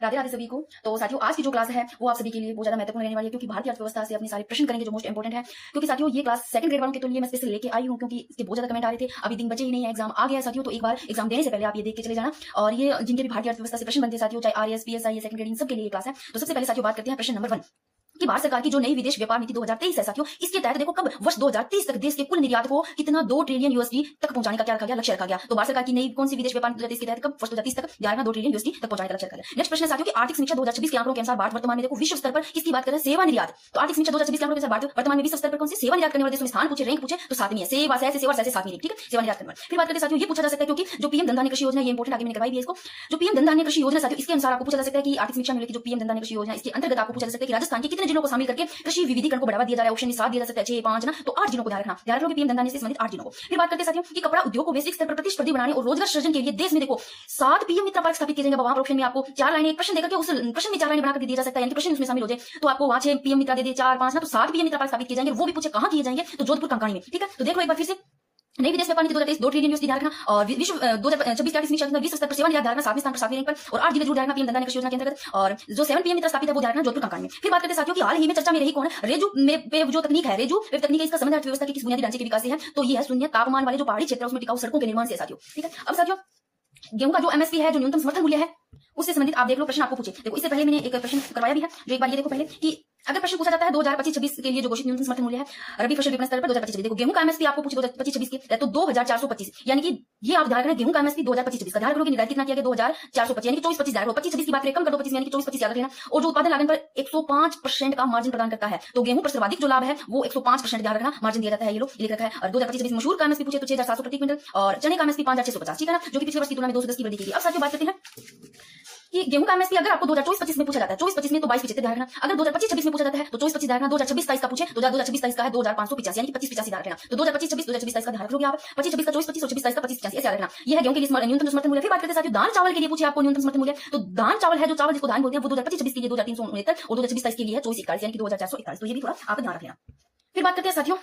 राधे राधे सभी को। तो साथियों, आज की जो क्लास है वो आप सभी के लिए बहुत ज्यादा महत्वपूर्ण रहने वाली है, क्योंकि भारतीय अर्थव्यवस्था से अपने सारे प्रश्न करेंगे जो मोस्ट इंपोर्टेंट है। क्योंकि साथियों, ये क्लास सेकंड ग्रेड वालों के लिए मैं स्पेशल लेके आई हूँ, क्योंकि इसके बहुत ज्यादा कमेंट आ रहे थे। अभी दिन बचे ही नहीं है, एग्जाम आ गया है साथियों। तो एक बार एग्जाम देने से पहले आप ये देख के चले जाना। और ये जिनके भी भारतीय अर्थव्यवस्था से प्रश्न बनते हैं साथियों, चाहे आरएस पीएसआई सेकंड ग्रेडिंग, सबके लिए क्लास है। तो सबसे पहले साथियों बात करते हैं प्रश्न नंबर 1 कि भारत सरकार की जो नई विदेश व्यापार नीति 2023 है साथियों, इसके तहत देखो कब वर्ष 2030 तक देश के कुल निर्यात को कितना 2 ट्रिलियन यूएसडी तक पहुंचाने का क्या रखा गया, लक्ष्य रखा गया। तो भारत सरकार की नई कौन सी विदेश व्यापार नीति 2030 के तहत कब वर्ष 2030 तक जाएगा 2 ट्रिलियन यूएसडी तक पहुंचाने का लक्ष्य रखा गया। नेक्स्ट प्रश्न है साथियों कि आर्थिक समीक्षा 2026 के आंकड़ों के अनुसार भारत वर्तमान में देखो विश्व स्तर पर किसकी बात कर रहे हैं, सेवा निर्यात। तो आर्थिक समीक्षा 2026 के आंकड़ों के अनुसार भारत वर्तमान में विश्व स्तर पर कौन सी सेवा निर्यात करने वाले देशों में स्थान पूछे, रैंक पूछे तो 7वीं है। सेवा से 7वीं, ठीक है, सेवा निर्यात करने वाले। फिर बात करते हैं साथियों, ये पूछा जा सकता है क्योंकि जो पीएम धन धान्य कृषि योजना, ये इंपोर्टेंट, आगे मैंने करवाई भी है इसको। जो पीएम धन धान्य कृषि योजना साथियों, इसके अनुसार आपको पूछा जा सकता है कि आर्थिक समीक्षा में जो पीएम धन धान्य कृषि योजना, इसके अंतर्गत आपको पूछा जा सकता है कि राजस्थान के कितने जिलों को शामिल करके कृषि विविधीकरण को बढ़ावा दिया जा रहा है। ऑप्शन में 7 दिया जा सकता है, 6 5 ना, तो 8 जिलों को ध्यान रखना कि पीएम धन धान्य से संबंधित 8 जिलों को। फिर बात करते हैं साथियों कि कपड़ा उद्योग को वैश्विक स्तर पर प्रतिस्पर्धी बनाने और रोजगार सृजन के लिए देश में देखो 7 पीएम मित्र पार्क स्थापित किए जाएंगे। वहां पर ऑप्शन में आपको 4 लाइनें, एक प्रश्न देकर के उस प्रश्न में 4 लाइनें बनाकर दिया जा सकता है, यानी प्रश्न उसमें शामिल हो जाए। तो आपको वहां 6 पीएम मित्र दे दे, 4 5 ना, तो 7 पीएम मित्र पार्क स्थापित किए जाएंगे। वो भी पूछे कहां किए जाएंगे, तो जोधपुर कंकाणी में, ठीक है। तो देख लो एक बार फिर से, नई विदेश व्यापार नीति 2023 2 ट्रिलियन यूएसडी ध्यान रखना। और विश्व 2026 की आर्थिक समीक्षा के अंदर विश्व स्तर पर सेवा निर्यात ध्यान रखना 7वें स्थान पर 7वीं रैंक पर। और 8 जिले जरूर ध्यान रखना पीएम धन धान्य कृषि योजना के अंतर्गत। और जो 7 पीएम मित्र स्थापित है वो ध्यान रखना जोधपुर कंकाणी में। फिर बात करते हैं साथियों कि हाल ही में चर्चा में रही कौन है, रेजू वेव जो तकनीक है, रेजू वेव तकनीक है, इसका संबंध अर्थव्यवस्था के किस बुनियादी ढांचे के विकास से है, तो ये है शून्य तापमान वाले जो पहाड़ी क्षेत्र है उसमें टिकाऊ सड़कों के निर्माण से साथियों, ठीक है। अब साथियों, गेहूं का जो एमएसपी है, जो न्यूनतम समर्थन मूल्य है, उससे संबंधित आप देख लो प्रश्न आपको पूछे। देखो इससे पहले मैंने एक प्रश्न करवाया भी है, जो एक बार ये देखो पहले कि अगर प्रश्न पूछा जाता है 2025-26 के लिए जो घोषित न्यूनतम समर्थन मूल्य है रबी फसल विपणन स्तर पर 2025-26, देखो गेहूं का एमएसपी आपको पूछे 2025-26 के, तो 2425, यानी कि ये आप ध्यान रखना, गेहूं का एमएसपी 2025-26 का ध्यान रखोगे, निर्धारित कितना किया गया 2425, यानी कि 24-25 ध्यान रखो। 25-26 की बात करें, कम कर दो 25, यानी कि 24-25 याद रखना। और जो उत्पादन लागत पर 105% का मार्जिन प्रदान करता है, तो गेहूं पर सर्वाधिक जो लाभ है वो 105% ध्यान रखना, मार्जिन दिया जाता है, ये लो लिख रखा है। और 2025-26 मशहूर का एमएसपी पूछे तो 6700 प्रति क्विंटल, और चने का एमएसपी 5650, ठीक है ना, जो कि पिछले वर्ष की तुलना में 210 की वृद्धि की गई। अब साथियों बात करते हैं कि गेहूं का एमएसपी अगर आपको 2024-25 में पूछा जाता है, 24-25 में तो 2275 ध्यान रखना। अगर 2025-26 में पूछा जाता है तो 24-25 ध्यान रखना। 2026-27 का पूछे तो 2026-27 का है 2550, यानी कि 2585 ध्यान रखना। तो 2025-26 2026-27 का ध्यान रखोगे आप, 25-26 का 24-25 और 26-27 का 2585 ऐसे याद रखना। ये है गेहूं के लिए न्यूनतम समर्थन मूल्य। फिर बात करते हैं साथियों दाल चावल के लिए पूछे आपको न्यूनतम समर्थन मूल्य, तो दाल चावल है, जो चावल जिसको धान बोलते हैं, वो 2025-26 के लिए 2369 और 2026-27 के लिए है 2441, यानी कि 2441। तो ये भी थोड़ा आप ध्यान रखना। फिर बात करते हैं साथियों,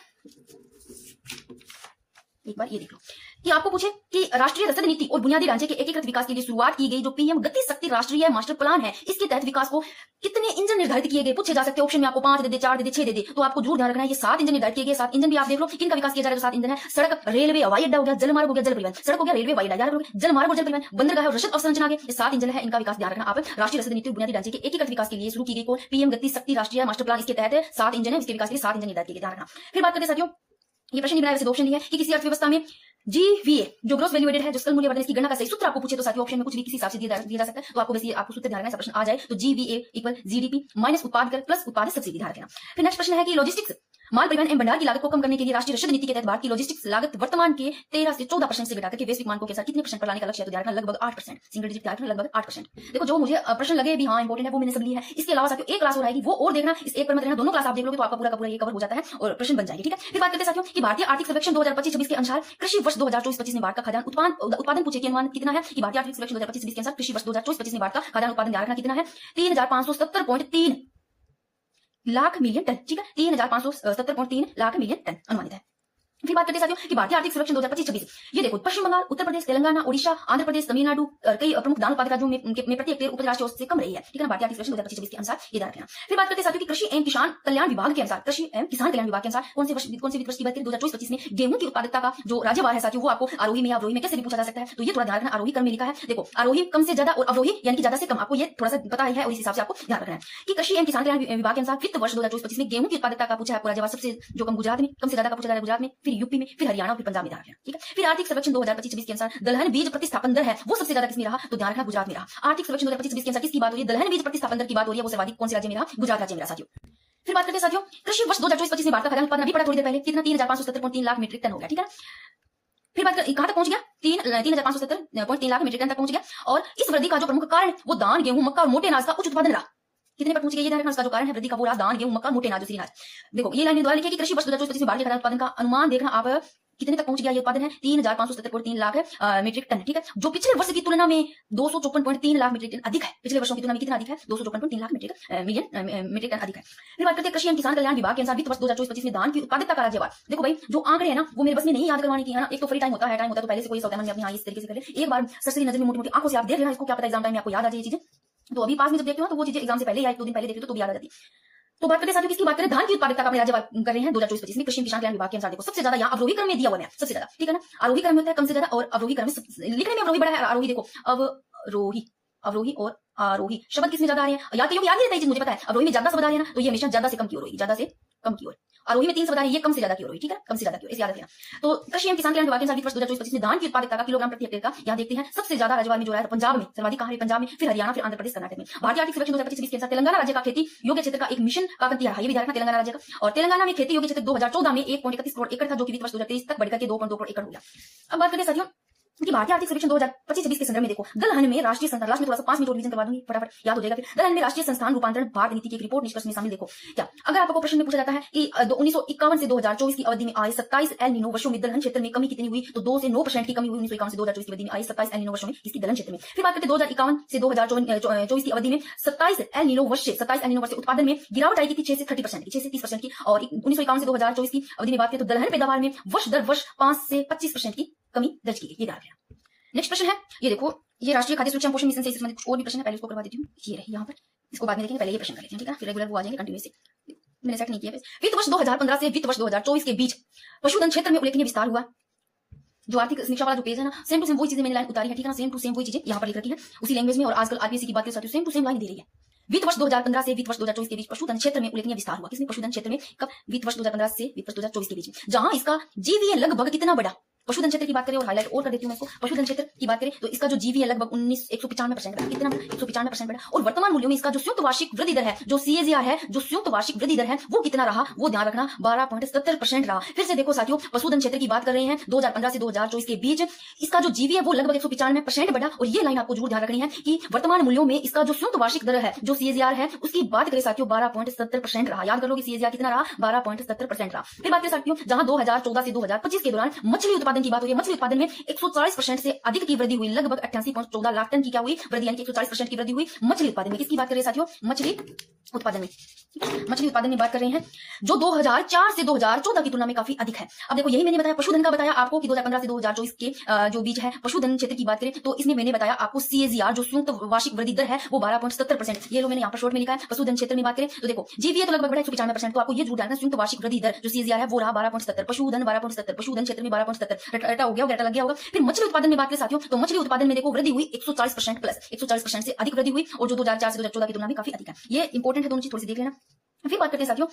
एक बार ये देख लो कि आपको पूछे कि राष्ट्रीय रसद नीति और बुनियादी ढांचे के एकीकृत विकास के लिए शुरुआत की गई जो पीएम गति शक्ति राष्ट्रीय मास्टर प्लान है, इसके तहत विकास को कितने इंजन निर्धारित किए गए, पूछे जा सकते हैं। ऑप्शन में आपको 5 दे दे, 4 दे दे, 6 दे दे, तो आपको जरूर ध्यान रखना है ये 7 इंजन निर्धारित किए गए। 7 इंजन भी आप देख लो किनका विकास किया जा रहा है, 7 इंजन है। सड़क, रेलवे, हवाई अड्डा हो गया, जलमार्ग हो गया, जल परिवहन, सड़क हो गया, रेलवे, हवाई अड्डा, जल मार्ग और जल परिवहन, बंदरगाह और रसद अवसंरचना आ गए। ये 7 इंजन है, इनका विकास ध्यान रखना आप। राष्ट्रीय रसद नीति बुनियादी ढांचे के एकीकृत विकास के लिए शुरू की गई कौन, पीएम गति शक्ति राष्ट्रीय मास्टर प्लान, इसके तहत 7 इंजन है, इसके विकास के लिए 7 इंजन निर्धारित किए, ध्यान रखना। फिर बात करते हैं साथियों, ये प्रश्न नहीं बनाया, वैसे 2 ऑप्शन दिए हैं कि किसी अर्थव्यवस्था में जीवीए जो ग्रोस वैल्यू एडेड है, जो सकल मूल्य वर्धन, इसकी गणना का सही सूत्र आपको पूछे तो साथियों ऑप्शन में कुछ भी किसी हिसाब से दिया जा सकता है, तो आपको वैसे आपको सूत्र ध्यान रखना। ऐसा प्रश्न आ जाए तो जीवीए इक्वल जीडीपी माइनस उत्पाद कर प्लस उत्पादित सब्सिडी, ध्यान रखना। फिर नेक्स्ट प्रश्न है कि लॉजिस्टिक्स माल परिवहन एवं भंडार की लागत को कम करने के लिए राष्ट्रीय रसद नीति के तहत भारत की लॉजिस्टिक्स लागत वर्तमान के 13 से 14% से घटाकर के वैश्विक मानकों के साथ कितने % पर लाने का लक्ष्य है, तो ध्यान रखना लगभग 8%, सिंगल डिजिट ध्यान रखना लगभग 8%। देखो जो मुझे प्रश्न लगे भी हाँ इंपोर्टेंट है वो मैंने सब लिया है। इसके अलावा साथियों एक क्लास हो रहेगी, वो और देखना, इस एक पर मत रहना, दोनों क्लास आप देख लोगे तो आपका पूरा का पूरा ये कवर हो जाता है और प्रश्न बन जाएगी, ठीक है। फिर बात करते हैं साथियों कि भारतीय आर्थिक सर्वेक्षण 2025-26 के अनुसार कृषि वर्ष 2024-25 में भारत का खाद्यान्न उत्पादन पूछे कि अनुमान कितना है, कि भारतीय आर्थिक सर्वेक्षण 2025-26 के अनुसार कृषि वर्ष 2024-25 में भारत का खाद्यान्न उत्पादन ध्यान रखना कितना है, 3570.3 लाख मिलियन टन, ठीक है, 3570.3 लाख मिलियन टन अनुमानित है। फिर बात करते हैं साथियों कि भारतीय आर्थिक सर्वेक्षण 2025-26, ये देखो पश्चिम बंगाल, उत्तर प्रदेश, तेलंगाना, ओडिशा, आंध्र प्रदेश, तमिलनाडु और कई प्रमुख धान उत्पादक राज्यों में प्रति हेक्टेयर उपज राष्ट्रीय औसत से कम रही है, ठीक है ना, भारतीय आर्थिक सर्वेक्षण 2025-26 के अनुसार ये ध्यान रखना। फिर बात करते हैं साथियों कि कृषि एवं किसान कल्याण विभाग के अनुसार, कृषि एवं किसान कल्याण विभाग के अनुसार कौन से वित्त वर्ष की बात करें 2024-25 में गेहूं की उत्पादकता का जो राज्यवार है साथियों, वो आपको आरोही में या अवरोही में कैसे भी पूछा जा सकता है, तो ये थोड़ा ध्यान रखना। आरोही क्रम में लिखा है, देखो आरोही कम से ज्यादा और अवरोही यानी कि ज्यादा से कम, आपको ये थोड़ा सा पता है और इस हिसाब से आपको ध्यान रखना है कि कृषि एवं किसान कल्याण विभाग के अनुसार वित्त वर्ष 2024-25 में गेहूं की उत्पादकता का पूछा है आपको राज्यवार, सबसे जो कम गुजरात में, कम से ज्यादा का पूछा जा रहा है गुजरात में, फिर यूपी में, फिर हरियाणा, फिर पंजाब में, ध्यान रखना, ठीक है। फिर आर्थिक सर्वेक्षण 2025-26 के अनुसार दलहन बीज प्रतिस्थापन दर है वो सबसे ज्यादा किसमें रहा, तो ध्यान रखना गुजरात में रहा। आर्थिक सर्वेक्षण 2025-26 के अनुसार किसकी बात हो रही है, दलहन बीज प्रतिस्थापन दर की बात हो रही है, वो सर्वाधिक कौन से राज्य में रहा, गुजरात राज्य में रहा साथियों। फिर बात करते हैं साथियों कृषि वर्ष 2024-25 में भारत का खाद्यान्न उत्पादन अभी पड़ा थोड़ी देर पहले कितना, 3570.3 लाख मीट्रिक टन हो गया, ठीक है। फिर बात कहां तक पहुंच गया, 3570.3 लाख मीट्रिक टन तक पहुंच गया। और इस वृद्धि का जो प्रमुख कारण वो धान, गेहूं, मक्का और मोटे अनाज का उच्च उत्पादन रहा। कितने पर पहुंच गया, ये ध्यान रखना, उसका जो कारण है वृद्धि का वो रहा धान, गेहूं, मक्का, मोटे अनाज, दूसरी अनाज। देखो ये लाइन द्वारा लिखी कि कृषि वर्ष 2024-25 में भारतीय खाद्यान्न उत्पादन का अनुमान देखना आप कितने तक पहुंच गया, ये उत्पादन है 3570.3 लाख मीट्रिक टन, ठीक है, जो पिछले वर्ष की तुलना में 254.3 लाख मीट्रिक टन अधिक है। पिछले वर्षों की तुलना में कितना अधिक है, 254.3 लाख मीट्रिक टन अधिक है। फिर बात करते हैं कृषि एवं किसान कल्याण विभाग के अनुसार वित्त वर्ष 2024-25 में धान की उत्पादकता का राज्यवार। देखो भाई जो आंकड़े है ना वो मेरे बस में नहीं याद करवाने की है ना, एक तो फ्री टाइम होता है तो पहले से कोई होता है मन में अपनी इस तरीके से कर ले, एक बार सरसरी नजर में मोटी मोटी आंखों से आप देख लेना इसको, क्या पता एग्जाम टाइम में आपको याद आ जाए ये चीजें। तो अभी पास में जब देखते हो तो वो चीजें एग्जाम से पहले या 1-2 दिन पहले देखते हो तो भी याद आ जाती है। तो बात करते साथियों किसकी बात करें, धान की उत्पादकता का अपने राज्य कर रहे हैं 2024-25 में कृषि किसान कल्याण विभाग के अनुसार देखो सबसे ज्यादा यहाँ अवरोही क्रम में दिया हुआ है सबसे ज्यादा, ठीक है ना। आरोही क्रम में होता है कम से ज्यादा और अवरोही क्रम में लिखने में अवरोही बड़ा है, आरोही देखो अवरोही, अवरोही और आरोही शब्द किसमें ज्यादा आ रहे हैं, या तो याद नहीं रहता ये चीज मुझे पता है। अवरोही में ज्यादा शब्द आ रहे हैं ना तो ये हमेशा ज्यादा से कम की ओर होगी, ज्यादा से कम की ओर। आरोही में 3 शब्द आ रहे हैं, ये कम से ज्यादा की ओर होगी, ठीक है, कम से ज्यादा की ओर, इसे याद रखना। तो कृषि एवं किसान कल्याण विभाग के अनुसार वर्ष 2024-25 में धान की उत्पादकता का किलोग्राम प्रति हेक्टेयर का यहाँ देखते हैं सबसे ज्यादा राज्यवार में जो है पंजाब में सर्वाधिक कहां है, पंजाब में, फिर हरियाणा, फिर आंध्र प्रदेश, कर्नाटक में। भारतीय आर्थिक सर्वेक्षण 2025 के अनुसार तेलंगाना राज्य का खेती योग्य क्षेत्र का एक मिशन का गंती है, ये भी ध्यान रखना तेलंगाना राज्य का। और तेलंगाना में खेती योग्य क्षेत्र 2014 में 1.31 करोड़ एकड़ था जो कि वित्त वर्ष 2023 तक बढ़कर के 2.2 करोड़ एकड़ हो गया। अब बात करते हैं साथियों कि भारतीय आर्थिक सर्वेक्षण 2025-26 के संदर्भ में देखो दलहन में राष्ट्रीय संस्थान, लास्ट में थोड़ा सा 5 मिनट और रिवीजन करवा दूंगी फटाफट याद हो जाएगा। फिर दलहन में राष्ट्रीय संस्थान रूपांतरण भारत नीति की एक रिपोर्ट निष्कर्ष में शामिल देखो क्या। अगर आपको प्रश्न में पूछा जाता है कि 1951 से 2024 की अवधि में आए 27 एल नीनो वर्षों में दलहन क्षेत्र में कमी कितनी हुई, तो 2 से 9% की कमी हुई 1951 से 2024 की अवधि में आए 27 एल नीनो वर्षों में इसकी दलहन क्षेत्र में। फिर बात करते 2051 से 2024 की अवधि में 27 एल नीनो वर्ष से उत्पादन में गिरावट आई थी 6 से 30% की, 6 से 30% की। और 1951 से 2024 की अवधि में बात करें तो दलहन पैदावार में वर्ष दर वर्ष 5 से 25% की कमी दर्ज की गई, ये याद रखना। नेक्स्ट प्रश्न है ये देखो, ये राष्ट्रीय खाद्य सुरक्षा पोषण मिशन से संबंधित कुछ और भी प्रश्न है, पहले इसको करवा देती हूँ, ये रहे यहाँ पर, इसको बाद में देखेंगे, पहले ये प्रश्न कर लेते हैं, ठीक है, फिर रेगुलर वो आ जाएंगे कंटिन्यूस से, मैंने सेट नहीं किया। वित्त वर्ष 2015 से वित्त वर्ष 2024 के बीच पशुधन क्षेत्र में उल्लेखनीय विस्तार हुआ। जो आर्थिक समीक्षा वाला जो पेज है ना, सेम टू सेम वही चीजें मैंने लाइन उतारी है, ठीक है ना, सेम टू सेम वही चीजें यहाँ पर लिख रखी है उसी लैंग्वेज में। और आजकल आरपीएससी की बात के साथ सेम टू सेम लाइन दे रही है। वित्त वर्ष 2015 से वित्त वर्ष 2024 के बीच पशुधन क्षेत्र में उल्लेखनीय विस्तार हुआ। किसमें, पशुधन क्षेत्र में, कब, वित्त वर्ष 2015 से वित्त वर्ष 2024 के बीच, जहां इसका जीवीए लगभग कितना बढ़ा। पशुधन क्षेत्र की बात करें और हाईलाइट और कर देती हूं मैं इसको, पशुधन क्षेत्र की बात करें तो इसका जो जीवी है लगभग 195% बढ़ा, कितना 195% बढ़ा। और वर्तमान मूल्यों में इसका जो संयुक्त वार्षिक वृद्धि दर है, जो सीएजीआर है, जो संयुक्त वार्षिक वृद्धि दर है वो कितना रहा, वो ध्यान रखना 12.70% रहा। फिर से देखो साथियों, पशुधन क्षेत्र की बात कर रहे हैं 2015 से 2024 के बीच इसका जो जीवी है वो लगभग 195% बढ़ा। और ये लाइन आपको जरूर ध्यान रखनी है कि वर्तमान मूल्यों में इसका जो संयुक्त वार्षिक दर है, जो सीएजीआर है, उसकी बात करें साथियों 12.70% रहा। याद कर लो कि सीएजीआर कितना रहा, 12.70% रहा। फिर बात करें साथियों, जहां 2014 से 2025 के दौरान मछली उत्पादन की बात हुई है, मछली उत्पादन में 140% से अधिक की वृद्धि हुई, लगभग 88.14 लाख टन की क्या हुई, वृद्धि, यानी कि 140% की वृद्धि हुई मछली उत्पादन में। किसकी बात कर रहे हैं साथियों, मछली उत्पादन में, मछली उत्पादन में बात कर रहे हैं, जो 2004 से 2014 की तुलना में काफी अधिक है। अब देखो यही मैंने बताया, पशुधन का बताया आपको कि 2015 से 2024 के जो बीच है पशुधन क्षेत्र की बात करें तो इसमें मैंने बताया आपको सीएजीआर जो संयुक्त वार्षिक वृद्धि दर है वो 12.70%, ये लो मैंने यहाँ पर शॉर्ट में लिखा है। पशुधन क्षेत्र में बात करें तो देखो जीवीए तो लगभग बढ़ा 195%, तो आपको ये जरूर डालना संयुक्त वार्षिक वृद्धि दर जो सीएजीआर है वो रहा 12.70, पशुधन 12.70, पशुधन क्षेत्र में 12.70, रटा हो गया, डाटा लग गया होगा। फिर मछली उत्पादन में बात करें साथियों तो मछली उत्पादन में देखो वृद्धि हुई 140% प्लस, 140% से अधिक वृद्धि हुई, और जो 2004 से 2014 की तुलना में काफी अधिक है। ये इंपॉर्टेंट है, दोनों चीज थोड़ी सी देख लेना। फिर बात करते हैं साथियों,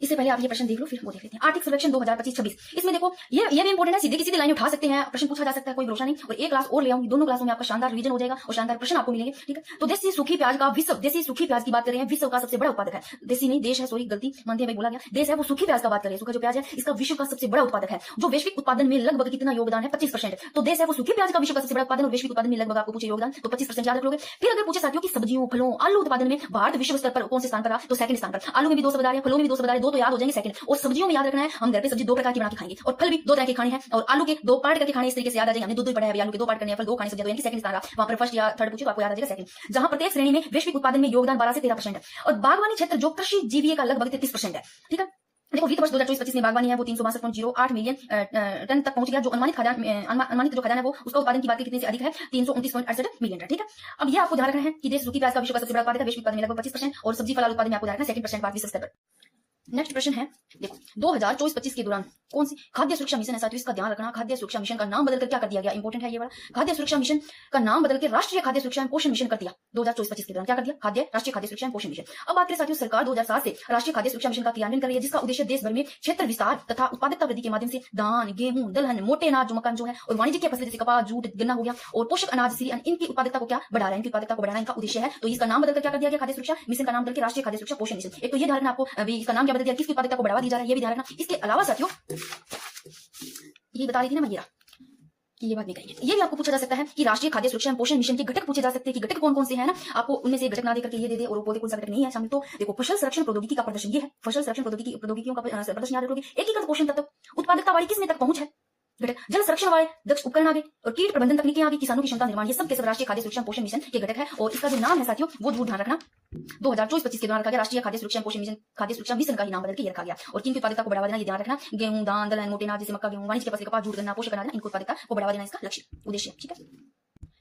इससे पहले आप ये प्रश्न देख लो फिर वो देख लेते हैं। आर्थिक सर्वेक्षण 2025-26, इसमें देखो ये भी इंपॉर्टेंट है, सीधे सीधे लाइन उठा सकते हैं, प्रश्न पूछा जा सकता है, कोई भरोसा नहीं। और एक क्लास और ले आऊंगी, दोनों क्लासों में आपका शानदार रिवीजन हो जाएगा और शानदार प्रश्न आपको मिलेंगे, ठीक है। तो देसी सूखी प्याज का विश्व, देसी सूखी प्याज की बात कर रहे हैं, विश्व का सबसे बड़ा उत्पादक है, देसी नहीं देश है, सॉरी गलती मानते हैं, मैं बोला गया, देश है, वो सूखी प्याज का बात कर रहे हैं, सूखा जो प्याज है इसका विश्व का सबसे बड़ा उत्पादक है, जो वैश्विक उत्पादन में लगभग कितना योगदान है 25%। तो देश है वो सूखी प्याज का विश्व का सबसे बड़ा उत्पादन और वैश्विक उत्पादन में लगभग आपको पूछे योगदान तो 25% याद रख लोगे। फिर अगर पूछे साथियों की सब्जियों, फलों, आलू उत्पादन में भारत विश्व स्तर पर कौन से स्थान पर रहा, तो सेकंड स्थान पर। आलू में भी 2 शब्द आ रहे हैं, फलों में भी 2 शब्द आ रहे हैं, 2 तो याद हो जाएंगे सेकंड। और सब्जियों में याद रखना है, हम घर पे सब्जी 2 प्रकार की बना के खाएंगे और फल भी 2 तरह के खाने हैं, और आलू के 2 पार्ट करके खाने, इस तरीके से याद आ जाएंगे, हमने 2 पढ़ा है, आलू के 2 पार्ट करने हैं, फल 2 खाने, सब्जी 2, यानी सेकंड स्थान रहा। वहां पर फर्स्ट या थर्ड पूछे तो आपको याद आ जाएगा सेकंड। जहां प्रत्येक श्रेणी में वैश्विक उत्पादन में योगदान 12 से 13% है। और बागवानी क्षेत्र जो कृषि जीवीए का लगभग 33% है, ठीक है। देखो वित्त वर्ष 2024-25 में बागवानी है वो 362.08 मिलियन टन तक पहुंच गया, जो अनुमानित जो खदान है वो उसका उत्पादन की बात कितने से अधिक है, 329.68 मिलियन टन, ठीक है। अब ये आपको ध्यान रखना है कि देश सूखी प्याज का विश्व का सबसे बड़ा उत्पादक है, वैश्विक उत्पादन में लगभग 25%, और सब्जी फल उत्पादन में आपको ध्यान रखना है 2% भारत विश्व स्तर पर। नेक्स्ट प्रश्न है देखो 2024-25 के दौरान कौन सी खाद्य सुरक्षा मिशन है साथियों, इसका ध्यान रखना। खाद्य सुरक्षा मिशन का नाम बदलकर क्या कर दिया गया, इंपॉर्टेंट है ये वाला। खाद्य सुरक्षा मिशन का नाम बदलकर राष्ट्रीय खाद्य सुरक्षा एवं पोषण मिशन कर दिया। 2024-25 के दौरान क्या कर दिया, राष्ट्रीय खाद्य सुरक्षा एवं पोषण मिशन। अब बात करें साथियों, सरकार 2007 से राष्ट्रीय खाद्य सुरक्षा मिशन का क्रियान्वयन कर रही है, जिसका उद्देश्य देश भर में क्षेत्र विस्तार तथा उत्पादकता वृद्धि के माध्यम से धान, गेहूं, दलहन, मोटे अनाज जो मक्का जो है, और वाणिज्यिक फसल जैसे कपास, जूट, गन्ना हो गया, और पोषक अनाज श्री इनकी उत्पादकता को क्या बढ़ा रहा है, इनकी उत्पादकता को बढ़ाना इनका उद्देश्य है। तो इसका नाम बदलकर क्या कर दिया गया, खाद्य सुरक्षा मिशन का नाम बदलकर राष्ट्रीय खाद्य सुरक्षा पोषण मिशन। एक तो ये ध्यान रखना आपको, अभी इसका नाम क्या बदल दिया, किसकी उत्पादकता को बढ़ावा दी जा रहा है, ये भी ध्यान रखना। इसके अलावा साथियों ये बता रही थी ना मैं कि ये बात नहीं करेंगे, ये भी आपको पूछा जा सकता है कि राष्ट्रीय खाद्य सुरक्षा एवं पोषण मिशन के घटक पूछे जा सकते हैं कि घटक कौन कौन से हैं ना, आपको उनमें से घटक ना देकर के ये दे दे और वो बोले कौन सा घटक नहीं है शामिल। तो देखो फसल संरक्षण प्रौद्योगिकी का प्रदर्शन, ये है फसल संरक्षण प्रौद्योगिकियों का प्रदर्शन याद रखोगे। एकीकृत पोषण तत्व, उत्पादकता वाली किसमें तक पहुंच है घटक, जल संरक्षण वाले दक्ष उपकरण आगे, और कीट प्रबंधन तकनीकें आगे, किसानों की क्षमता निर्माण, ये सब के सब राष्ट्रीय खाद्य सुरक्षा पोषण मिशन के घटक है। और इसका जो नाम है साथियों वो जरूर ध्यान रखना, 2024-25 के दौरान रखा गया राष्ट्रीय खाद्य सुरक्षा पोषण मिशन, खाद्य सुरक्षा मिशन का ही नाम बदल के रखा गया। और किन की उत्पादकता को बढ़ावा देना, ये ध्यान रखना, गेहूं, धान, दलहन, मोटे अनाज जैसे मक्का, गेहूं, वाणिज्य फसल, कपास, जूट, गन्ना, पोषक अनाज, इनको उत्पादकता को बढ़ावा देना इसका लक्ष्य उद्देश्य, ठीक है।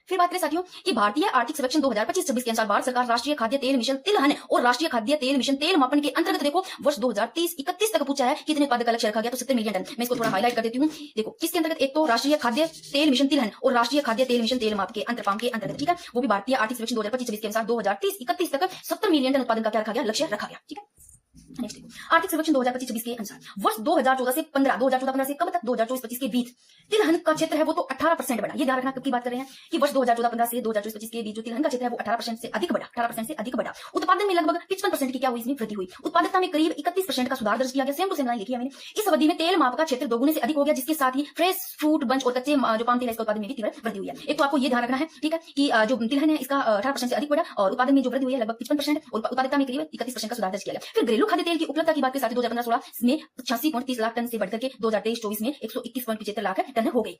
फिर बात करें साथियों कि भारतीय आर्थिक सर्वेक्षण 2025-26 के अनुसार भारत सरकार राष्ट्रीय खाद्य तेल मिशन तिलहन और राष्ट्रीय खाद्य तेल मिशन तेल मापन के अंतर्गत देखो वर्ष 2030-31 तक पूछा है कितने उत्पादक का लक्ष्य रखा गया, तो 70 मिलियन टन। मैं इसको थोड़ा हाईलाइट कर देती हूँ। देखो किसके अंतर्गत, एक तो राष्ट्रीय खाद्य तेल मिशन तिलहन और राष्ट्रीय खाद्य तेल मिशन तेल माप के अंतर्गत, ठीक है। वो भी भारतीय आर्थिक सर्वेक्षण 2025-26 के अनुसार 2030-31 तक 70 मिलियन टन उत्पादन का क्या रखा गया, लक्ष्य रखा गया, ठीक है। नेक्स्ट आर्थिक सर्वेक्षण 2025-26 के अनुसार वर्ष 2014 से 2014-15 से कब तक 2024-25 के बीच तिलहन का क्षेत्र है वो तो 18% बढ़ा। ये ध्यान रखना, कब की बात कर रहे हैं कि वर्ष 2014-15 से 2024-25 के बीच जो तिलहन का क्षेत्र है वो 18% से अधिक बढ़ा, 18% से अधिक बढ़ा। उत्पादन में लगभग 55% की क्या हुई, इसमें वृद्धि हुई। उत्पादकता में करीब 31% का सुधार दर्ज किया गया। सेम टू सेम लाइन लिखी है मैंने। इस अवधि में तेल माप का क्षेत्र दोगुने से अधिक हो गया, जिसके साथ ही फ्रेश फ्रूट बंच और कच्चे जो पाम तेल है इसका उत्पादन में भी तीव्र वृद्धि हुई है। एक तो आपको ये ध्यान रखना है, ठीक है, कि जो तिलहन है इसका 18% से अधिक बढ़ा और उत्पादन में जो वृद्धि हुई है लगभग 55% और उत्पादकता में करीब 31% का सुधार दर्ज किया गया। फिर घरेलू खाद्य तेल की उपलब्धता की बात करें 2015-16 में 86.30 लाख टन से बढ़कर के 2023-24 में 121.75 लाख टन हो गई।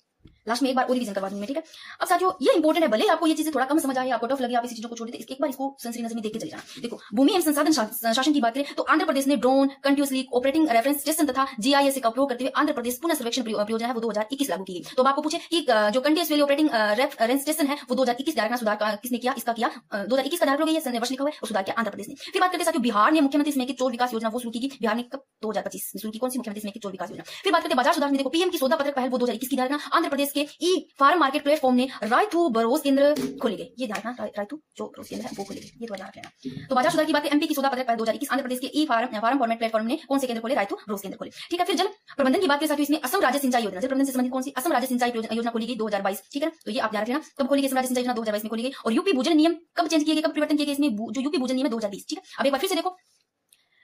लास्ट में एक बार और रिवीजन करवा दूं मैं, ठीक है। अब साथियों ये इंपॉर्टेंट है, भले आपको ये चीजें थोड़ा कम समझ आए, आपको टफ लगे, आप इस चीजों को छोड़ देते, एक बार इसको संसदीय नजर में देख के चले जाना। देखो भूमि एवं संसाधन शासन की बात करें तो आंध्र प्रदेश ने drone continuously operating reference station तथा जीआईएस का उपयोग करते हुए आंध्र प्रदेश पुनः सर्वेक्षण परियोजना है वो 2021 लागू की गई। तो अब आपको पूछे कि जो कंटिन्यूअसली ऑपरेटिंग रेफरेंस स्टेशन है वो 2021 दायरा सुधार किसने किया, इसका किया 2021 का दायरा हो गया, वर्ष लिखा हुआ है और सुधार किया आंध्र प्रदेश ने। फिर बात करते हैं साथियों बिहार ने मुख्यमंत्री स्मेकित चोर विकास योजना वो शुरू की, बिहार ने कब 2025 में शुरू की, कौन सी मुख्यमंत्री स्मेकित चोर विकास योजना। फिर बात करते हैं बाजार सुधार में, देखो पीएम की सौदा पत्रक पहल वो 2021 की दायरा। आंध्र प्रदेश के ई फार्म मार्केट प्लेटफॉर्म ने रायथू बरोज केंद्र खोले गए, ये ध्यान रखना, रायथू जो बरोज केंद्र है वो खोले गए, ये तो ध्यान रखना। तो बाजार सुधार की बात है, एमपी की सौदा पत्रक पहल 2021, आंध्र प्रदेश के ई फार्म फॉर्मेट प्लेटफॉर्म ने कौन से केंद्र खोले, रायथू बरोज केंद्र खोले, ठीक है। फिर जल प्रबंधन की बात करें साथियों इसमें असम राज्य सिंचाई योजना, जल प्रबंधन से संबंधित कौन सी असम राज्य सिंचाई योजना खोली गई 2022, ठीक है। तो ये आप ध्यान रखना कब खोली गई, असम राज्य सिंचाई योजना 2022 में खोली गई। और यूपी भूजल नियम कब चेंज किए गए, कब परिवर्तन किए गए इसमें, जो यूपी भूजल नियम है 2020, ठीक है। अब एक बार फिर से देखो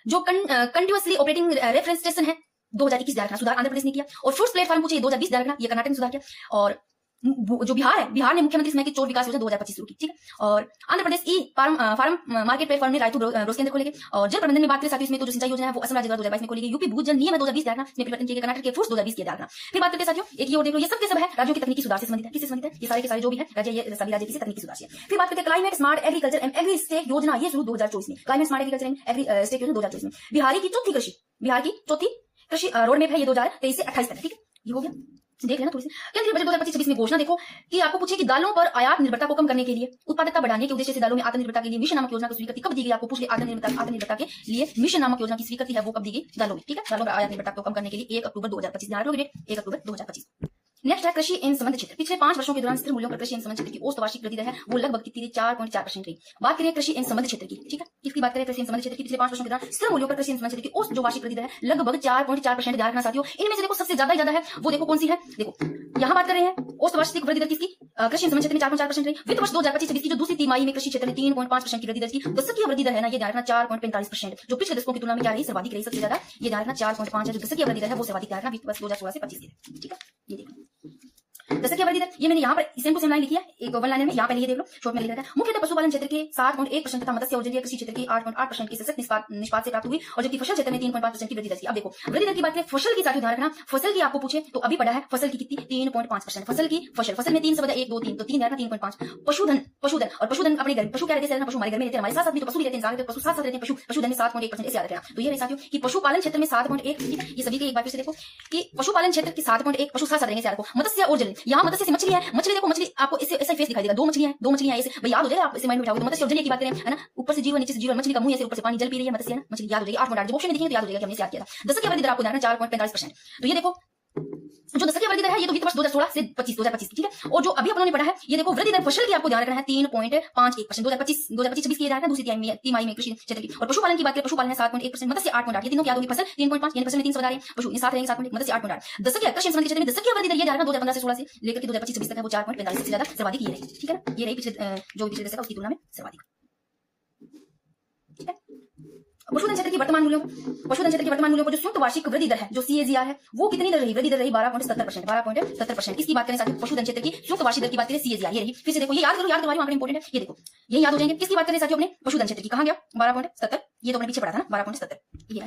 जो कंटिन्यूअसली ऑपरेटिंग रेफरेंस स्टेशन है 2021 दायरा सुधार आंध्र प्रदेश ने किया। और फूड्स प्लेटफॉर्म पूछे 2020 दायरा, ये कर्नाटक ने सुधार किया। और जो बिहार है, बिहार ने मुख्यमंत्री स्मेकित चोर विकास योजना 2025 शुरू की, ठीक है। और आंध्र प्रदेश ई फार्म मार्केट प्लेटफॉर्म ने रायतू बरोज केंद्र खोले गए। और जल प्रबंधन में बात करें साथियों इसमें तो जो सिंचाई योजना है वो असम राज्य 2022 में खोली गई। यूपी भूजल नियम है 2020 दायरा, इसमें परिवर्तन किए गए, कर्नाटक के फूड्स 2020 के दायरा। फिर बात करते हैं साथियों एक ये और देख लो, ये सब के सब है राज्यों की तकनीकी सुधार से संबंधित है, किससे संबंधित है, ये सारे के सारे जो भी है राज्य, ये सभी राज्य की तकनीकी सुधार से। फिर बात करते हैं climate smart agriculture and agri state योजना, ये शुरू 2024 में, climate smart agriculture and agri state योजना 2024 में। बिहार की चौथी कृषि रोड मैप है ये 2023 से 28 तक, ठीक है। ये हो गया, देख लेना थोड़ी सी। केंद्रीय बजट 2025-26 में घोषणा देखो कि आपको पूछे कि दालों पर आयात निर्भरता को कम करने के लिए उत्पादकता बढ़ाने के उद्देश्य से दालों में आत्मनिर्भरता के लिए मिशन नामक योजना की स्वीकृति कब दी गई, आपको पूछ लिया आत्मनिर्भरता के लिए मिशन नामक योजना की स्वीकृति है वो कब दी गई, दालों में, ठीक है। दालों पर आयात निर्भरता को कम करने के लिए 1 अक्टूबर 2025, ध्यान रखो डेट 1 अक्टूबर 2025। नेक्स्ट है कृषि एवं संबंध क्षेत्र। पिछले 5 वर्षों के दौरान स्थिर मूल्यों पर कृषि एवं संबंध क्षेत्र की औसत वार्षिक वृद्धि दर है वो लगभग कितनी 4.4% रही। बात करें कृषि एवं संबंध क्षेत्र की, ठीक है, किसकी बात करें कृषि एवं संबंध क्षेत्र की। पिछले 5 वर्षों के दौरान स्थिर मूल्यों पर कृषि एवं संबंध क्षेत्र की औसत जो वार्षिक वृद्धि दर है लगभग 4.4%। ध्यान रखना साथियों, इनमें से देखो सबसे ज्यादा है वो देखो कौन सी है, देखो यहाँ बात कर रहे हैं औसत वार्षिक वृद्धि दर किसकी, कृषि एवं संबंध क्षेत्र में 4.4% रही। वित्त वर्ष 2025-26 की जो दूसरी तिमाही में कृषि क्षेत्र ने 3.5% की वृद्धि दर्ज की। दशकीय वृद्धि दर है ना, ये ध्यान रखना 4.45%, जो पिछले दशकों की तुलना में क्या रही, सर्वाधिक रही, सबसे ज्यादा ये ध्यान रखना 4.5 है, जो दशकीय वृद्धि दर है वो सर्वाधिक ध्यान रखना वित्त वर्ष 2016 से 25 की, ठीक है। ये देखो दशकीय वृद्धि दर, ये मैंने यहाँ पर सेम टू सेम लाइन लिखी है, एक वन लाइन में, यहाँ पहले ये देख लो शॉर्ट में लिखा है। मुख्यतः पशुपालन क्षेत्र के 7.1% तथा मत्स्य और जलीय कृषि क्षेत्र के 8.8% की सशक्त निष्पात से प्राप्त हुई, और जबकि फसल क्षेत्र में 3.5% की वृद्धि दर थी। अब देखो वृद्धि दर की बात करें फसल की, साथियों ध्यान रखना फसल की आपको पूछे तो अभी पड़ा है फसल की कितनी 3.5%, फसल में 3 से 1 2 3 तो 3 ध्यान रखना 3.5। पशुधन और पशुधन अपने घर, पशु क्या रहते हैं, पशु हमारे घर में रहते हैं, हमारे साथ भी तो पशु भी रहते हैं, पशु साथ रहते हैं, पशुधन में 7.1%, इसे याद रखना। तो ये रहे साथियों कि पशुपालन क्षेत्र में 7.1, ये सभी के एक बार फिर से देखो कि पशुपालन क्षेत्र की 7.1, पशु साथ रहेंगे, मत्स्य और जल, यहाँ मत्स्य से मछली है, मछली देखो, मछली आपको इससे ऐसा फेस दिखाई देगा, दो मछलियां ऐसे भाई याद हो जाएगा, आप इसे माइंड में बिठाओगे तो मत्स्य और जल की बात करें है ना, ऊपर से जीवन नीचे से जीवन, मछली का मुंह ऐसे ऊपर से पानी जल पी रही है, मत्स्य है ना, मछली याद हो जाएगी 8.8, जब ऑप्शन में दिखेंगे तो याद हो जाएगा कि हमने याद किया था। दशकीय वृद्धि दर आपको ध्यान रखना 4.45%। तो ये देखो जो दशकीय वृद्धि दर है ये तो वित्त वर्ष 2016 से 2025 ठीक है। और जो अभी अपन ने पढ़ा है ये देखो वृद्धि दर फसल की आपको ध्यान रखना है 3.51%, 2025-26 की है दूसरी तिमाही में कृषि क्षेत्र की। और पशुपालन की बात करें, पशुपालन है 7.1%, मत्स्य 8.8, ये तीनों क्या होगी, फसल 3.5, यानी फसल में 3 से बता रहे हैं, पशु 7 रहेंगे 7.1, मत्स्य 8.8। दशकीय कृषि संबंधी क्षेत्र में दशकीय वृद्धि दर ये ध्यान रखना 2015 से 16 से लेकर के 2025-26 तक है वो 4.45 से ज्यादा सर्वाधिक ये रही, ठीक है ना, ये रही पिछले जो पिछले दशक उसकी तुलना में सर्वाधिक, ठीक है। पशुधन क्षेत्र की वर्तमान मूल्यों पर जो संयुक्त वार्षिक वृद्धि दर है जो CAGR है वो कितनी दर रही, वृद्धि दर रही 12.70%। इसकी बात करें साथियों पशुधन क्षेत्र की संयुक्त वार्षिक दर की बात करें CAGR ये रही, फिर से देखो ये याद करो, तुम्हारे आंकड़े इंपॉर्टेंट है, ये देखो ये याद हो जाएंगे। किसकी बात करें साथियों अपने पशुधन क्षेत्र की, कहां गया 12.70, ये तो अपने पीछे पढ़ा था ना 12.70,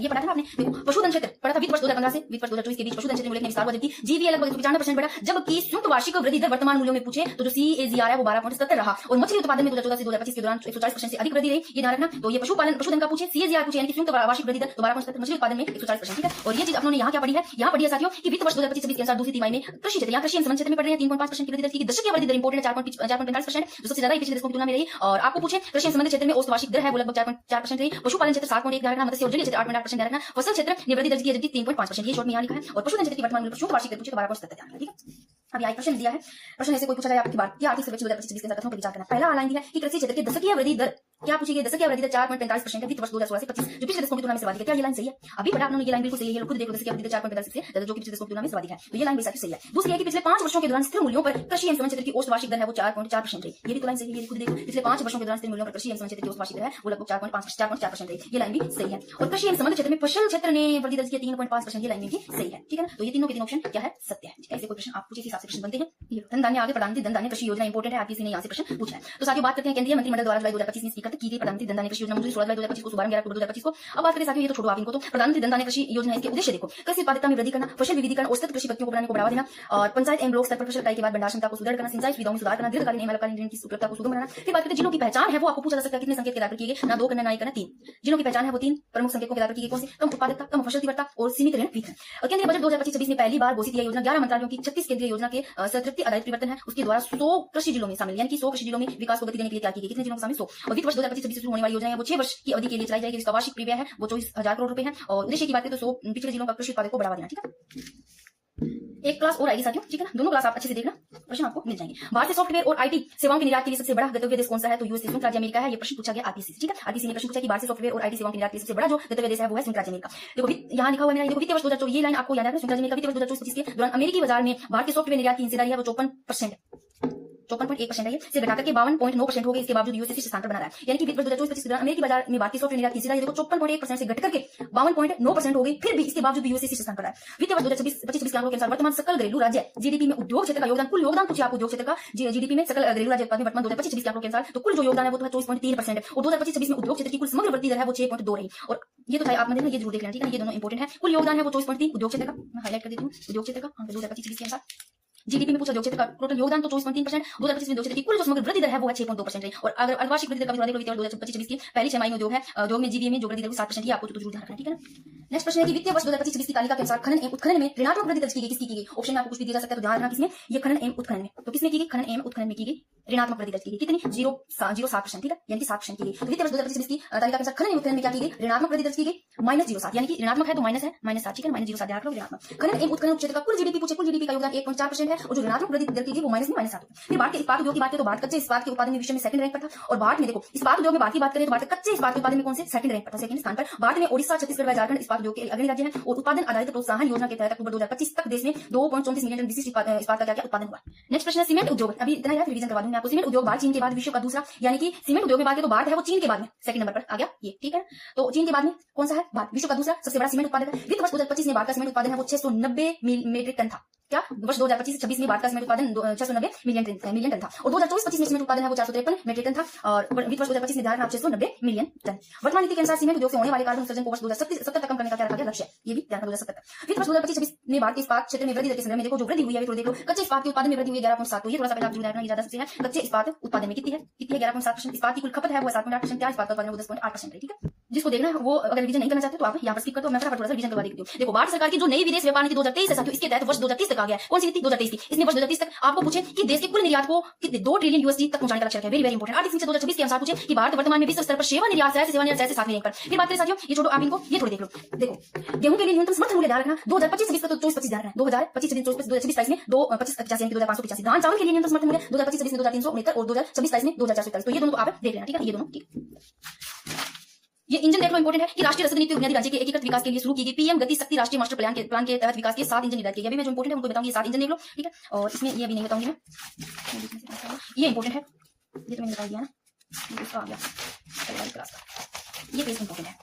ये पढ़ा था ना आपने। देखो पशुधन क्षेत्र पढ़ा था वित्त वर्ष 2015 से वित्त वर्ष 2024 के बीच पशुधन क्षेत्र में उल्लेखनीय विस्तार हुआ, जबकि जीवीए लगभग 95% बढ़ा, जबकि संयुक्त वार्षिक वृद्धि दर वर्तमान मूल्यों में पूछे तो जो CAGR है वो 12.70 रहा। और मछली उत्पादन में 2014 से 2025 के दौरान 140% से अधिक वृद्धि रही, ये ध्यान रखना। तो ये पशुधन का पूछे, CAGR पूछे यानी कि संयुक्त वार्षिक वृद्धि दर 12.70, मछली उत्पादन में 140%, ठीक है। और ये चीज अपनों ने यहाँ क्या पढ़ी है, यहाँ पढ़ी है साथियों कि वित्त वर्ष 2025-26 के अनुसार दूसरी तिमाही में कृषि क्षेत्र, यहाँ कृषि एवं क्षेत्र में पढ़ रहे हैं 3.5% की वृद्धि दर की दशकीय वृद्धि दर इंपोर्टेंट है 4.45%, जो सबसे ज्यादा पिछले दशकों की तुलना में रही। और आपको पूछे कृषि संबंधित क्षेत्र में औसत वार्षिक दर है वो लगभग 4.4% रही, पशुपालन क्षेत्र 7.1 ध्यान रखना, मत्स्य और जलीय क्षेत्र 8.8% ध्यान रखना, फसल क्षेत्र ने वृद्धि दर्ज की है जबकि 3.5%, ये शॉर्ट में यहाँ लिखा है। और पशुधन क्षेत्र की वर्तमान मूल्य वार्षिक दर पूछे तो 12.70 ध्यान रखना, ठीक है। अब यहाँ प्रश्न दिया है, प्रश्न ऐसे कोई पूछा जाए आपकी बात की आर्थिक सर्वेक्षण 2025-26 के तथ्यों पर विचार करना। पहला लाइन दिया है कि कृषि क्षेत्र की दशकीय वृद्धि दर क्या पूछी गई, दशकीय वृद्धि दर 4.45% है वित्त वर्ष 2016 से 25, जो पिछले दशकों की तुलना में सर्वाधिक है। क्या ये लाइन सही है? अभी पढ़ा आपने, ये लाइन बिल्कुल सही है, खुद देखो दशकीय वृद्धि दर 4.45 है जो कि पिछले दशकों की तुलना में सर्वाधिक है, तो ये लाइन भी सही है। दूसरी है कि पिछले 5 वर्षों के दौरान स्थिर मूल्यों पर कृषि एवं क्षेत्र की औसत वार्षिक दर है वो 4.4% रही, ये भी तो लाइन सही है, ये खुद देखो पिछले 5 वर्षों के दौरान स्थिर मूल्यों पर कृषि एवं क्षेत्र की औसत वार्षिक दर है वो लगभग 4.4% रही, ये लाइन भी सही है। और कृषि एवं संबंधित क्षेत्र में फसल क्षेत्र ने वृद्धि दर्ज की 3.5%, ये लाइन भी सही है, ठीक है। तो ये तीनों के तीन ऑप्शन क्या है, सत्य है। ऐसे कोई प्रश्न आप पूछे इस हिसाब से प्रश्न बनते हैं। धन धान्य आगे प्रधानमंत्री धन धान्य कृषि योजना इंपोर्टेंट है, आरटीसी ने यहाँ से प्रश्न पूछा है। तो साथियों बात करते हैं केंद्रीय मंत्रिमंडल द्वारा जुलाई 2025 में स्वीकृत की गई प्रधानमंत्री धन धान्य कृषि योजना मंजूरी 16 जुलाई 2025 को, शुभारंभ 11 अक्टूबर 2025 को। अब बात करें साथियों, ये तो छोड़ो आप इनको, तो प्रधानमंत्री धन धान्य कृषि योजना इसके उद्देश्य देखो, कृषि उत्पादकता में वृद्धि करना, फसल विविधीकरण और कृषि पद्धतियों को बनाने को बढ़ावा देना, और पंचायत एवं ब्लॉक स्तर पर फसल कटाई के बाद भंडारण क्षमता को सुदृढ़ करना, सिंचाई सुविधाओं में सुधार करना, दीर्घकालीन एवं अल्पकालीन ऋण की उपलब्धता को सुगम बनाना। फिर बात करते हैं जिलों की पहचान है वो आपको पूछा जा सकता है कितने संकेत के आधार पर किए गए, ना 2 करना ना 1 करना 3। जिलों की पहचान है वो 3 प्रमुख संकेतों के आधार पर की गई, कौन से? कम उत्पादकता, कम फसल तीव्रता और सीमित ऋण वितरण। और केंद्रीय बजट 2025-26 में पहली बार घोषित यह योजना 11 मंत्रालयों की 36 केंद्रीय योजना के संतृप्ति आधारित परिवर्तन है, उसके द्वारा 100 कृषि जिलों में शामिल, यानी कि 100 कृषि जिलों में विकास को गति देने के लिए क्या की गई, कितने जिलों में शामिल 100। और वित्त वर्ष 2025-26 शुरू होने वाली योजना है वो 6 वर्ष की अवधि के लिए चलाई जाएगी, इसका वार्षिक प्रीव्यय है वो 24,000 करोड़ रुपए है। और उद्देश्य की बात करें तो 100 पिछले जिलों का कृषि उत्पादन को बढ़ावा देना, ठीक है। एक क्लास और आएगी साथियों, ठीक है ना, दोनों क्लास आप अच्छे से देखना, प्रश्न आपको मिल जाएंगे। भारत से सॉफ्टवेयर और आईटी सेवाओं के निर्यात के लिए सबसे बड़ा गंतव्य देश कौन सा है, तो यूएसए संयुक्त राज्य अमेरिका है, ये प्रश्न पूछा गया आरटीसी, ठीक है। आरटीसी ने प्रश्न पूछा कि भारत से सॉफ्टवेयर और आईटी सेवाओं के निर्यात के लिए सबसे बड़ा जो गंतव्य देश है वो है संयुक्त राज्य अमेरिका। देखो यहाँ लिखा हुआ है मेरा, देखो वित्तीय वर्ष 2024, ये लाइन आपको याद रखना, संयुक्त राज्य अमेरिका वित्तीय वर्ष 2024-25 के दौरान अमेरिकी बाजार में भारत के सॉफ्टवेयर निर्यात की हिस्सेदारी है वो 54.1% है, ये से घटाकर के 52.9% हो गई, इसके बावजूद यूएसए स्थान पर बना रहा है, यानी कि वित्त वर्ष 2024-25 के दौरान अमेरिकी बाजार में भारतीय सॉफ्टवेयर निर्यात की हिस्सेदारी देखो 54.1% से घटकर के 52.9% हो गई, फिर भी इसके बावजूद यूएसए स्थान पर रहा है। वित्तीय वर्ष 2025-26 के आंकड़ों के अनुसार वर्तमान सकल घरेलू राज्य जीडीपी में उद्योग क्षेत्र का योगदान, कुल योगदान पूछे आपको उद्योग क्षेत्र का जीडीपी में सकल घरेलू राज्य उत्पादन में वर्तमान 2025-26 के आंकड़ों के अनुसार तो कुल जो योगदान है वो तो 24.3% है, और 2025-26 में उद्योग क्षेत्र की कुल समग्र वृद्धि दर है वो 6.2 रही। और ये तो आप देखना, ये जरूर देख लेना, ठीक है, ये दोनों इंपोर्टेंट है। कुल योगदान है वो 24.3 उद्योग क्षेत्र का, मैं हाईलाइट कर देती हूँ उद्योग क्षेत्र का 2025-26 के अनुसार जीडीपी में पूछा उद्योग क्षेत्र का टोटल योगदान तो 24.3%, 2025 में उद्योग क्षेत्र की कुल जो समग्र वृद्धि दर है वो है 6.2% रही। और अगर अर्धवार्षिक वृद्धि दर का विवरण देखो 2025-26 की पहली छमाही में उद्योग है, उद्योग में जीडीपी में जो वृद्धि दर 7% आपको तो जरूर ध्यान रखना, ठीक है ना। नेक्स्ट प्रश्न है कि वित्तीय वर्ष 2025-26 की तालिका के अनुसार खनन एवं उत्खनन में ऋणात्मक वृद्धि दर्ज की गई, किसकी की गई? ऑप्शन में आपको कुछ भी दिया जा सकता है, तो ध्यान रखना किसमें, ये खनन एवं उत्खनन में, तो किसमें की गई, खनन एवं उत्खनन में की गई ऋणात्मक वृद्धि दर्ज की गई, कितनी 0.07%, ठीक है, यानी कि 7% की गई। तो वित्तीय वर्ष 2025-26 की तालिका के अनुसार खनन एवं उत्खनन में क्या की गई, ऋणात्मक वृद्धि दर्ज की गई -0.7, यानी कि ऋणात्मक है तो माइनस है -7, ठीक है, -0.7 ध्यान रखो ऋणात्मक। खनन एवं उत्खनन क्षेत्र का कुल जीडीपी पूछे, कुल जीडीपी का योगदान 1.4% है, और जो ऋणात्मक वृद्धि दर की गई वो -7। फिर भारत के इस्पात उद्योग की बात करें तो भारत कच्चे इस्पात के उत्पादन में विश्व में सेकंड रैंक पर था, और भारत में देखो इस्पात उद्योग में भारत की बात करें तो भारत कच्चे इस्पात के उत्पादन में कौन से सेकंड रैंक पर था, सेकंड स्थान पर। भारत में ओडिशा, छत्तीसगढ़ व झारखंड इस्पात उद्योग के अग्रणी राज्य हैं, और उत्पादन आधारित प्रोत्साहन योजना के तहत अक्टूबर 2025 तक देश में 2.34 मिलियन टन विशिष्ट इस्पात का क्या उत्पादन हुआ। नेक्स्ट प्रश्न है सीमेंट उद्योग, अभी इतना याद रिवीजन करवा दूंगा आपको। सीमेंट उद्योग भारत चीन के बाद विश्व का दूसरा, यानी कि सीमेंट उद्योग में बात करें तो भारत है वो चीन के बाद में सेकंड नंबर पर आ गया, ये ठीक है। तो चीन के बाद में कौन सा है, भारत विश्व का दूसरा सबसे बड़ा सीमेंट उत्पादक है। वित्त वर्ष 2025 में भारत का सीमेंट उत्पादन है वो 690 मीट्रिक टन था, क्या वर्ष 2025-26 में भारत का सीमेंट उत्पादन 690 मिलियन टन था, और 2024-25 में सीमेंट उत्पादन है वो 453 मीट्रिक टन था, और वित्त वर्ष 2025 में निर्धारण है 690 मिलियन टन। वर्तमान नीति के अनुसार सीमेंट उद्योग से होने वाले कार्बन उत्सर्जन को वर्ष 2070 तक कम करने का क्या रखा गया लक्ष्य, ये भी 2070 तक। वित्त वर्ष 2025-26 में भारतीय इस्पात क्षेत्र में वृद्धि दर के संदर्भ में देखो जो वृद्धि हुई है थोड़ा देख लो। कच्चे इस्पात के उत्पादन में वृद्धि हुई 11.7, तो ये थोड़ा सा पहले आप जरूर देखना, ज्यादा से है कच्चे इस्पात उत्पादन में कितनी है 11.7%, इस्पात की कुल खपत है वो 7.8%, क्या इस्पात का उत्पादन वो 10.8% है, ठीक है। जिसको देखना है वो अगर रिवीजन नहीं करना चाहते तो आप यहाँ पर स्किप कर दो, मैं फटाफट थोड़ा सा रिवीजन करवा देती हूँ। देखो भारत सरकार की जो नई विदेश व्यापार नीति 2023 है साथियों, इसके तहत वर्ष 2030 तक आ गया है। कौन सी नीति 2023 की, इसने वर्ष 2030 तक आपको पूछे कि देश के कुल निर्यात को कितने 2 ट्रिलियन यूएसडी तक पहुंचाने का लक्ष्य है, वेरी वेरी इंपोर्टेंट। आर्थिक समीक्षा 2026 के अनुसार पूछे कि भारत वर्तमान में विश्व स्तर पर सेवा निर्यात से 7वें रैंक पर। फिर बात करें साथियों, ये छोड़ो आप इनको, ये थोड़ी देख लो। देखो गेहूं के लिए न्यूनतम समर्थन मूल्य ध्यान रखना 2025-26 का तो 24-25 ध्यान रखना, 2025-26 में 2025-27 में 2585, धान चावल के लिए न्यूनतम समर्थन मूल्य 2025-26 में 2369 और 2026-27 में 2441, तो ये दोनों तो आप देख लेना, ठीक है, ये दोनों ठीक। ये इंजन देख लो, इंपोर्टेंट है कि राष्ट्रीय रसद नीति बुनियादी ढांचे के एकीकृत विकास के लिए शुरू की गई पीएम गति शक्ति राष्ट्रीय मास्टर प्लान के तहत विकास के 7 इंजन निर्धारित किए गए। मैं जो इंपोर्टेंट है उनको बताऊंगी, ये 7 इंजन देख लो, ठीक है। और इसमें ये भी नहीं बताऊंगी मैं, ये इंपोर्टेंट है, ये तो मैंने बता दिया ना, इसका आ गया क्लास का, ये पेज इंपोर्टेंट है,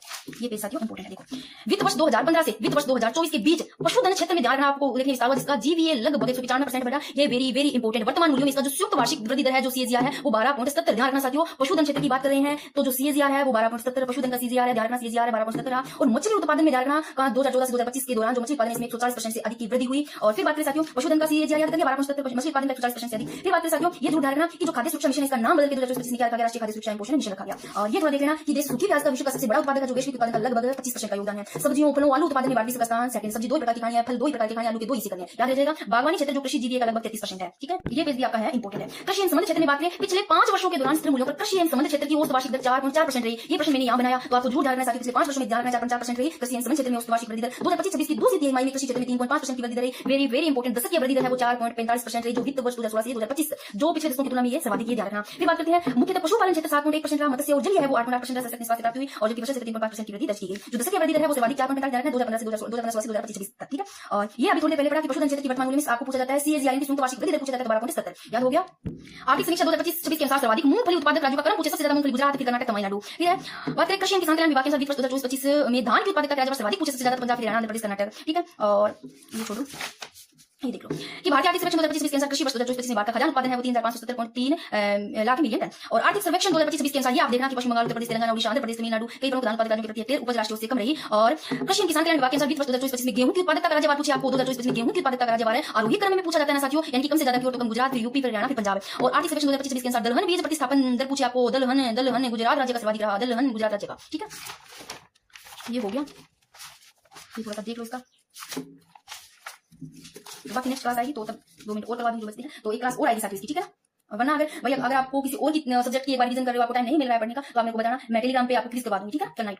ये पेज साथियों इंपोर्टेंट है। देखो, वित्त वर्ष 2015 से वित्त वर्ष 2024 के बीच पशुधन क्षेत्र में ध्यान रखना आपको उल्लेखनीय विस्तार हुआ, जिसका जीवीए लगभग 195% बढ़ा। ये वेरी वेरी इंपोर्टेंट। वर्तमान मूल्यों में इसका जो संयुक्त वार्षिक वृद्धि दर है, जो सीएजीआर है, वो 12.77। ध्यान रखना साथियों, पशुधन क्षेत्र की बात कर रहे हैं तो जो सीएजीआर है वो 12.77, पशुधन का सीएजीआर है, ध्यान रखना सीएजीआर है 12.77। और मछली उत्पादन में ध्यान रखना 2014 से 2025 के दौरान जो मछली उत्पादन इसमें 140% से अधिक की वृद्धि हुई। और फिर बात करें साथियों, पशुधन का सीएजीआर याद करिए 12.77, मछली उत्पादन 140% से अधिक। फिर बात करें साथियों, ये जरूर ध्यान रखना कि जो खाद्य सुरक्षा मिशन, इसका नाम बदल के 2024 में क्या रखा गया, राष्ट्रीय खाद्य सुरक्षा पोषण मिशन रखा गया। और ये थोड़ा देख लेना कि देश सूखी प्याज का विश्व का सबसे बड़ा उत्पादक है, जो वैश्विक उत्पादन का लगभग 25% का योगदान है। सब्जियों, फलों, आलू उत्पादन में 22 का स्थान। सेकंड, सब्जी 2 प्रकार की खानी है, फल 2 प्रकार की खानी, आलू के 2 ही सेकंड है, याद रखिएगा। बागवानी क्षेत्र जो कृषि जीवीए का लगभग 33% है, ठीक है। ये पेज भी आपका है, इंपोर्टेंट है। कृषि एवं संबंध क्षेत्र में बात करें, पिछले 5 वर्षों के दौरान स्थिर मूल्यों पर कृषि एवं संबंध क्षेत्र की औसत वार्षिक दर 4.4% रही। ये प्रश्न मैंने यहाँ बनाया तो आपको जरूर ध्यान रखना साथियों, पिछले 5 वर्षों में ध्यान रखना 4.4% रही कृषि एवं संबंध क्षेत्र में औसत वार्षिक वृद्धि दर। 2025-26 की दूसरी तिमाही में कृषि क्षेत्र में 3.5% की वृद्धि दर रही। Very very important. दशक की वृद्धि दर है वो 4.45% रही, जो वित्त वर्ष 2016 से 2025 जो पिछले दशकों की तुलना में ये सर्वाधिक है, ध्यान रखना। फिर बात करते हैं मुख्यतः पशुपालन क्षेत्र 7.1% रहा, मत्स्य और जलीय है वो 8.8% रहा, सशक्त निष्पादन प्राप्त हुई और जबकि वर्ष से 3.5% की वृद्धि दर्ज की गई। जो दशक की वृद्धि दर है वो सर्वाधिक 4.45 है 2015 से 2016 से 2025 तक, ठीक है। और ये अभी थोड़ी देर पहले पढ़ा कि पशुधन क्षेत्र की वर्तमान मूल्य में आपको पूछा जाता है सीएजीआर की संयुक्त वार्षिक वृद्धि दर पूछा जाता है 12.70, याद हो गया। आर्थिक समीक्षा 2025-26 के अनुसार सर्वाधिक मूंगफली उत्पादक राज्यों का क्रम पूछे, सबसे ज्यादा मूंगफली गुजरात, फिर कर्नाटक, तमिलनाडु। फिर है बात करें कृषि एवं किसान कल्याण विभाग के अनुसार वित्त वर्ष 2024-25 में धान की उत्पादकता के राज्य सर्वाधिक पूछे, सबसे ज्यादा पंजाब, हरियाणा, आंध्र प्रदेश, कर्नाटक, ठीक है। और ये छोड़ो, ये देख लो कि भारतीय आर्थिक सर्वेक्षण 2025-26 के अनुसार कृषि वर्ष 2024-25 में भारत का खजाना उत्पादन है वो 3570.3 लाख मिलियन टन। और आर्थिक सर्वेक्षण 2025-26 के अनुसार ये आप देखना कि पश्चिम बंगाल, उत्तर प्रदेश, तेलंगाना, ओडिशा, आंध्र प्रदेश, तमिलनाडु कई प्रमुख धान उत्पादक राज्यों की प्रति हेक्टेयर उपज राष्ट्रीय से कम रही। और कृषि एवं किसान कल्याण विभाग के अनुसार वित्त वर्ष 2024-25 में गेहूं की उत्पादकता का राज्यवार पूछे आपको, 2024-25 में गेहूं की उत्पादकता का राज्यवार है आरोही क्रम में पूछा जाता है ना साथियों, यानी कि कम से ज्यादा की ओर तो कम गुजरात, फिर यूपी, फिर हरियाणा, फिर पंजाब। और आर्थिक सर्वेक्षण 2025-26 के अनुसार दलहन बीज प्रतिस्थापन दर पूछे आपको, दलहन गुजरात राज्य का सर्वाधिक रहा, दलहन गुजरात राज्य का, ठीक है। ये हो गया, ये थोड़ा सा देख लो इसका। तो बाकी नेक्स्ट क्लास आएगी तो तब 2 मिनट और करवा दूंगी, बचती है तो एक क्लास और आएगी साथ इसकी, ठीक है ना। वरना अगर आपको किसी और की सब्जेक्ट की एक बार रिवीजन कर रहे हो, आपको टाइम नहीं मिल रहा है पढ़ने का, तो आप मेरे को बताना, मैं टेलीग्राम पे आपको क्लिक करवा दूंगी, ठीक है, कल नाइट को।